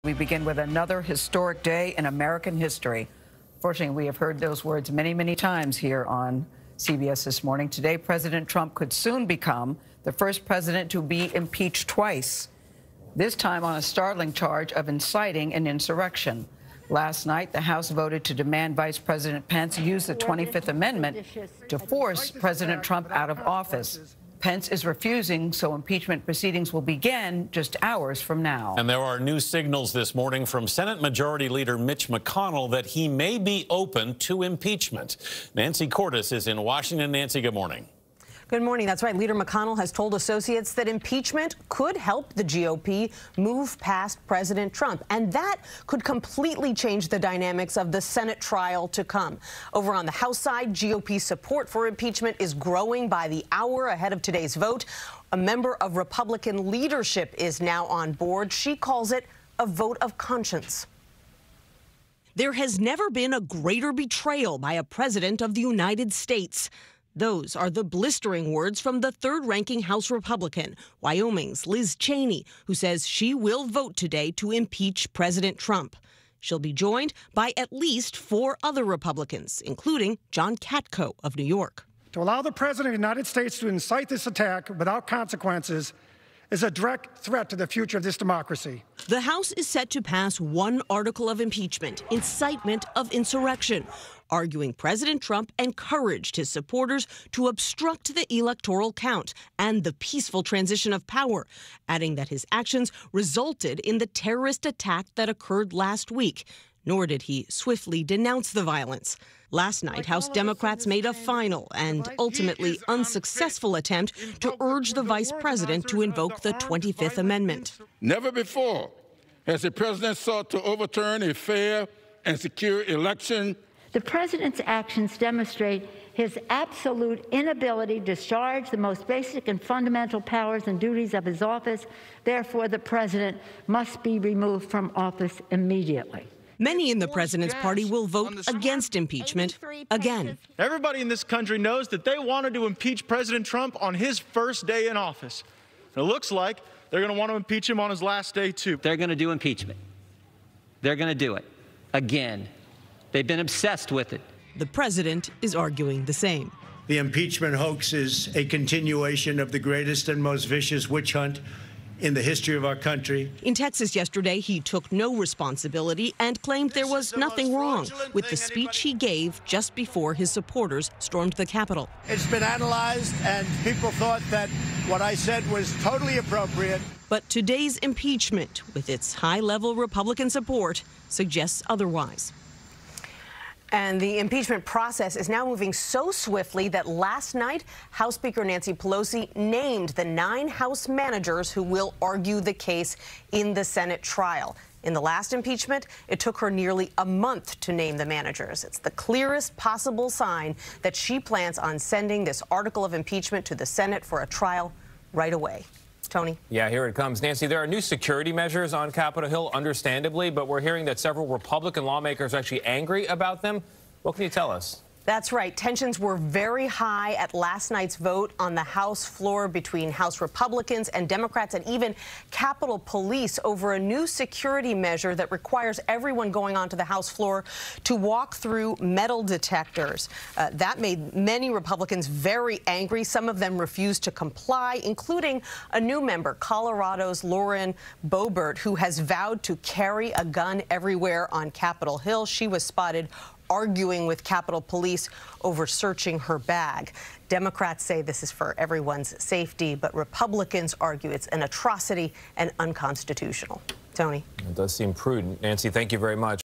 We begin with another historic day in American history. Fortunately, we have heard those words many, many times here on CBS this morning. Today, President Trump could soon become the first president to be impeached twice, this time on a startling charge of inciting an insurrection. Last night, the House voted to demand Vice President Pence use the 25th Amendment to force President Trump out of office. Pence is refusing, so impeachment proceedings will begin just hours from now. And there are new signals this morning from Senate Majority Leader Mitch McConnell that he may be open to impeachment. Nancy Cordes is in Washington. Nancy, good morning. Good morning. That's right. Leader McConnell has told associates that impeachment could help the GOP move past President Trump, and that could completely change the dynamics of the Senate trial to come. Over on the House side, GOP support for impeachment is growing by the hour ahead of today's vote. A member of Republican leadership is now on board. She calls it a vote of conscience. There has never been a greater betrayal by a president of the United States. Those are the blistering words from the third-ranking House Republican, Wyoming's Liz Cheney, who says she will vote today to impeach President Trump. She'll be joined by at least 4 other Republicans, including John Katko of New York. To allow the President of the United States to incite this attack without consequences is a direct threat to the future of this democracy. The House is set to pass one article of impeachment, incitement of insurrection, arguing President Trump encouraged his supporters to obstruct the electoral count and the peaceful transition of power, adding that his actions resulted in the terrorist attack that occurred last week. Nor did he swiftly denounce the violence. Last night, House Democrats made a final and ultimately unsuccessful attempt to urge the vice president to invoke the 25th Amendment. Never before has the president sought to overturn a fair and secure election. The president's actions demonstrate his absolute inability to discharge the most basic and fundamental powers and duties of his office. Therefore, the president must be removed from office immediately. Many in the president's party will vote against impeachment again. Everybody in this country knows that they wanted to impeach President Trump on his first day in office. And it looks like they're going to want to impeach him on his last day, too. They're going to do impeachment. They're going to do it again. They've been obsessed with it. The president is arguing the same. The impeachment hoax is a continuation of the greatest and most vicious witch hunt in the history of our country. In Texas yesterday, he took no responsibility and claimed there was nothing wrong with the speech he gave just before his supporters stormed the Capitol. It's been analyzed, and people thought that what I said was totally appropriate. But today's impeachment, with its high-level Republican support, suggests otherwise. And the impeachment process is now moving so swiftly that last night, House Speaker Nancy Pelosi named the 9 House managers who will argue the case in the Senate trial. In the last impeachment, it took her nearly a month to name the managers. It's the clearest possible sign that she plans on sending this article of impeachment to the Senate for a trial right away. Tony? Yeah, here it comes. Nancy, there are new security measures on Capitol Hill, understandably, but we're hearing that several Republican lawmakers are actually angry about them. What can you tell us? That's right. Tensions were very high at last night's vote on the House floor between House Republicans and Democrats and even Capitol Police over a new security measure that requires everyone going onto the House floor to walk through metal detectors. That made many Republicans very angry. Some of them refused to comply, including a new member, Colorado's Lauren Boebert, who has vowed to carry a gun everywhere on Capitol Hill. She was spotted arguing with Capitol Police over searching her bag. Democrats say this is for everyone's safety, but Republicans argue it's an atrocity and unconstitutional. Tony? It does seem prudent. Nancy, thank you very much.